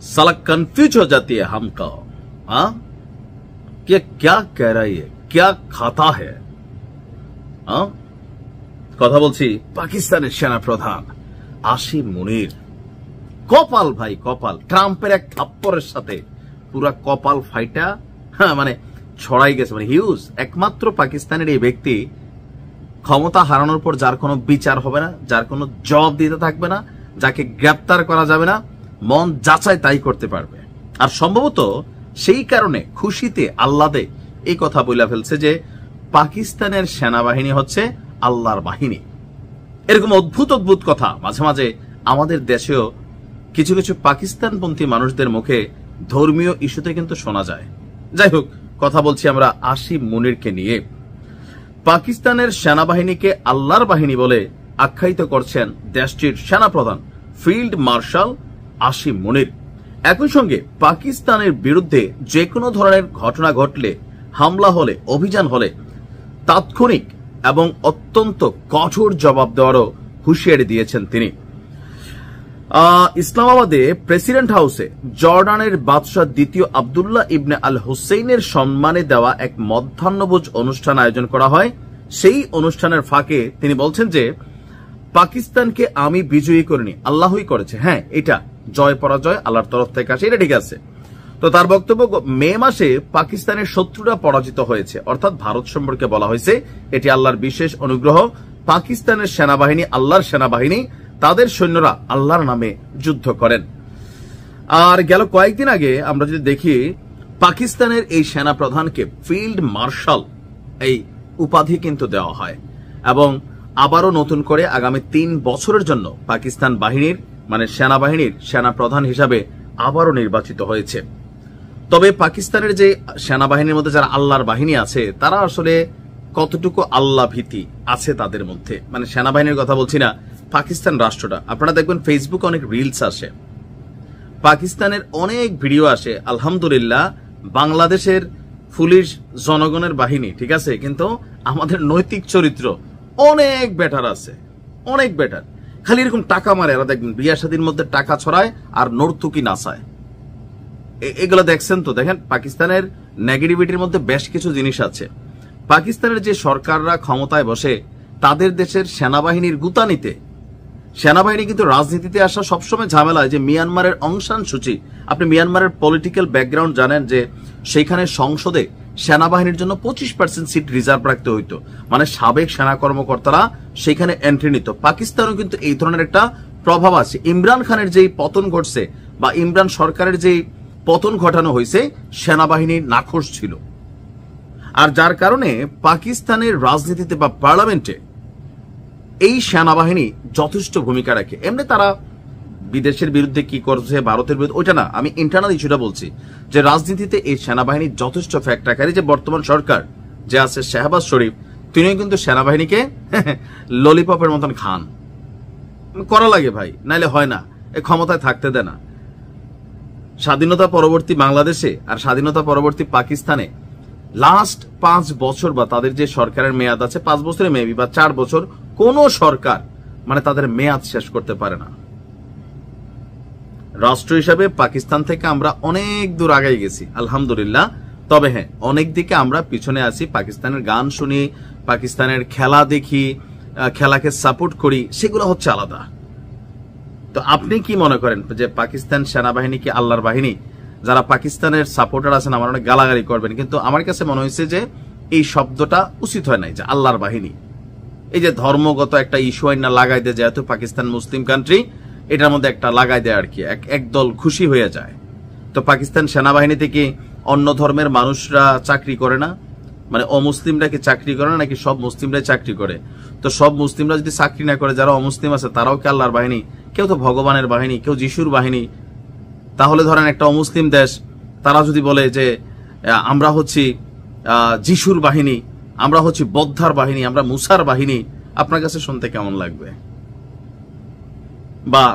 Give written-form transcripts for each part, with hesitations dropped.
साला कंफ्यूज हो जाती है हमको। हाँ, क्या कह रहा है, क्या खाता है। हाँ, কথা বলছি পাকিস্তানের সেনা প্রধান আসিম মুনির। কপাল ভাই কপাল, ট্রাম্পের এক থাপ্পড়ের সাথে পুরা কপাল ফাইটা মানে ছড়াই গেছে, মানে হিউজ। একমাত্র পাকিস্তানের এই ব্যক্তি ক্ষমতা হারানোর পর যার কোনো বিচার হবে না, যার কোনো জবাব দিতে থাকবে না, যাকে গ্রেপ্তার করা যাবে না, মন যাচাই তাই করতে পারবে। আর সম্ভবত সেই কারণে খুশিতে আহ্লাদে এই কথা বলে ফেলছে যে পাকিস্তানের সেনাবাহিনী হচ্ছে আল্লাহর বাহিনী। এরকম অদ্ভুত অদ্ভুত কথা মাঝে মাঝে আমাদের দেশেও কিছু কিছু পাকিস্তানপন্থী মানুষদের মুখে ধর্মীয় ইস্যুতে কিন্তু শোনা যায়। যাই হোক, কথা বলছি আমরা আসিম মুনিরকে নিয়ে। পাকিস্তানের সেনাবাহিনীকে আল্লাহর বাহিনী বলে আখ্যায়িত করছেন দেশটির সেনাপ্রধান ফিল্ড মার্শাল আসিম মুনির। একই সঙ্গে পাকিস্তানের বিরুদ্ধে যে কোনো ধরনের ঘটনা ঘটলে, হামলা হলে, অভিযান হলে তাৎক্ষণিক এবং অত্যন্ত কঠোর জবাব দেওয়ারও হুঁশিয়ারি দিয়েছেন তিনি। ইসলামাবাদে প্রেসিডেন্ট হাউসে জর্ডানের বাদশাহ দ্বিতীয় আব্দুল্লাহ ইবনে আল হুসেইনের সম্মানে দেওয়া এক মধ্যাহ্নভোজ অনুষ্ঠান আয়োজন করা হয়। সেই অনুষ্ঠানের ফাঁকে তিনি বলছেন যে পাকিস্তানকে আমি বিজয়ী করিনি, আল্লাহই করেছে। হ্যাঁ, এটা জয় পরাজয় আল্লাহর তরফ থেকে আসে, এটা ঠিক আছে। তো তার বক্তব্য, মে মাসে পাকিস্তানের শত্রুরা পরাজিত হয়েছে, অর্থাৎ ভারত সম্পর্কে বলা হয়েছে এটি আল্লাহর বিশেষ অনুগ্রহ। পাকিস্তানের সেনাবাহিনী আল্লাহর সেনাবাহিনী, তাদের সৈন্যরা আল্লাহর নামে যুদ্ধ করেন। আর গেল কয়েকদিন আগে আমরা যদি দেখি, পাকিস্তানের এই সেনা প্রধানকে ফিল্ড মার্শাল এই উপাধি কিন্তু দেওয়া হয় এবং আবারও নতুন করে আগামী 3 বছরের জন্য পাকিস্তান বাহিনীর মানে সেনাবাহিনীর সেনা প্রধান হিসাবে আবারও নির্বাচিত হয়েছে। তবে পাকিস্তানের যে সেনাবাহিনীর মধ্যে যারা আল্লাহর বাহিনী আছে, তারা আসলে কতটুকু আল্লাহ ভীতি আছে তাদের মধ্যে, মানে সেনাবাহিনীর কথা বলছি না, পাকিস্তান রাষ্ট্রটা। আপনারা দেখবেন ফেসবুকে অনেক রিলস আসে, পাকিস্তানের অনেক ভিডিও আসে। আলহামদুলিল্লাহ, বাংলাদেশের পুলিশ জনগণের বাহিনী ঠিক আছে, কিন্তু আমাদের নৈতিক চরিত্র অনেক বেটার আছে, অনেক বেটার। খালি এরকম টাকা মারে, এরা দেখবেন বিয়া শাদীর মধ্যে টাকা ছড়ায় আর নর্তুকি নাচায়। এগুলো দেখছেন তো? দেখেন, পাকিস্তানের নেগেটিভিটির মধ্যে বেশ কিছু জিনিস আছে। পাকিস্তানের যে সরকাররা ক্ষমতায় বসে, তাদের দেশের সেনাবাহিনীর গুতানিতে, সেনাবাহিনী কিন্তু রাজনীতিতে আসা সবসময় ঝামেলা। যে মিয়ানমারের অং সান সুচি, আপনি মিয়ানমারের পলিটিক্যাল ব্যাকগ্রাউন্ড জানেন যে সেখানে সংসদে সেনাবাহিনীর জন্য 25% সিট রিজার্ভ রাখতে হইতো, মানে সাবেক সেনা কর্মকর্তারা সেখানে এন্ট্রি নিত। পাকিস্তানও কিন্তু এই ধরনের একটা প্রভাব আছে। ইমরান খানের যেই পতন ঘটছে বা ইমরান সরকারের যেই পতন ঘটানো হয়েছে, সেনাবাহিনীর নাখোশ ছিল। আর যার কারণে পাকিস্তানের রাজনীতিতে বা পার্লামেন্টে এই সেনাবাহিনী যথেষ্ট ভূমিকা রাখে। এমনি তারা বিদেশের বিরুদ্ধে কি করছে, ভারতের বিরুদ্ধে, ওইটা না, আমি ইন্টারনাল ইস্যুটা বলছি যে রাজনীতিতে এই সেনাবাহিনী যথেষ্ট ফ্যাক্ট রাখে। যে বর্তমান সরকার যে আছে শাহবাজ শরীফ, তিনিও কিন্তু সেনাবাহিনীকে ললিপপের মতন খান। করা লাগে ভাই, নাইলে হয় না, এ ক্ষমতায় থাকতে দেয় না। স্বাধীনতা পরবর্তী বাংলাদেশে আর স্বাধীনতা পরবর্তী পাকিস্তানে লাস্ট 5 বছর বা তাদের যে সরকারের মেয়াদ আছে 5 বছরের মেবি বা 4 বছর, কোন সরকার মানে তাদের মেয়াদ শেষ করতে পারে না। রাষ্ট্র হিসাবে পাকিস্তান থেকে আমরা অনেক দূর আগাই গেছি আলহামদুলিল্লাহ। তবে হ্যাঁ, অনেক দিকে আমরা পিছনে আছি। পাকিস্তানের গান শুনি, পাকিস্তানের খেলা দেখি, খেলাকে সাপোর্ট করি, সেগুলো হচ্ছে আলাদা। তো আপনি কি মনে করেন যে পাকিস্তান সেনাবাহিনী কি আল্লাহর বাহিনী? যারা পাকিস্তানের সাপোর্টার আছেন আমার অনেক গালাগালি করবেন, কিন্তু আমার কাছে মনে হয়েছে যে এই শব্দটা উচিত হয় নাই, যে আল্লাহর বাহিনী। এই যে ধর্মগত একটা ইস্যু আইনা লাগাই দেয়, যেহেতু পাকিস্তান মুসলিম কান্ট্রি, এটার মধ্যে একটা লাগাই দেয় আর কি, একদল খুশি হয়ে যায়। তো পাকিস্তান সেনাবাহিনীতে কি অন্য ধর্মের মানুষরা চাকরি করে না? মানে অমুসলিমরা কি চাকরি করে না, নাকি সব মুসলিমরাই চাকরি করে? তো সব মুসলিমরা যদি চাকরি না করে, যারা অমুসলিম আছে তারাও কি আল্লাহর বাহিনী? কেউ তো ভগবানের বাহিনী, কেউ যিশুর বাহিনী। তাহলে ধরেন একটা অমুসলিম দেশ, তারা যদি বলে যে আমরা হচ্ছি যিশুর বাহিনী, আমরা হচ্ছি বদ্ধার বাহিনী, আমরা মুসার বাহিনী, আপনার কাছে শুনতে কেমন লাগবে? বা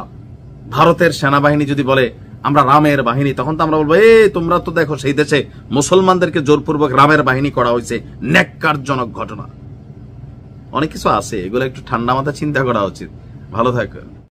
ভারতের সেনাবাহিনী যদি বলে আমরা রামের বাহিনী, তখন তো আমরা বলবো তোমরা তো দেখো সেই দেশে মুসলমানদেরকে জোরপূর্বক রামের বাহিনী করা হয়েছে, ন্যাক্কারজনক ঘটনা। অনেক কিছু আছে, এগুলো একটু ঠান্ডা মাথায় চিন্তা করা উচিত। ভালো থাকবেন।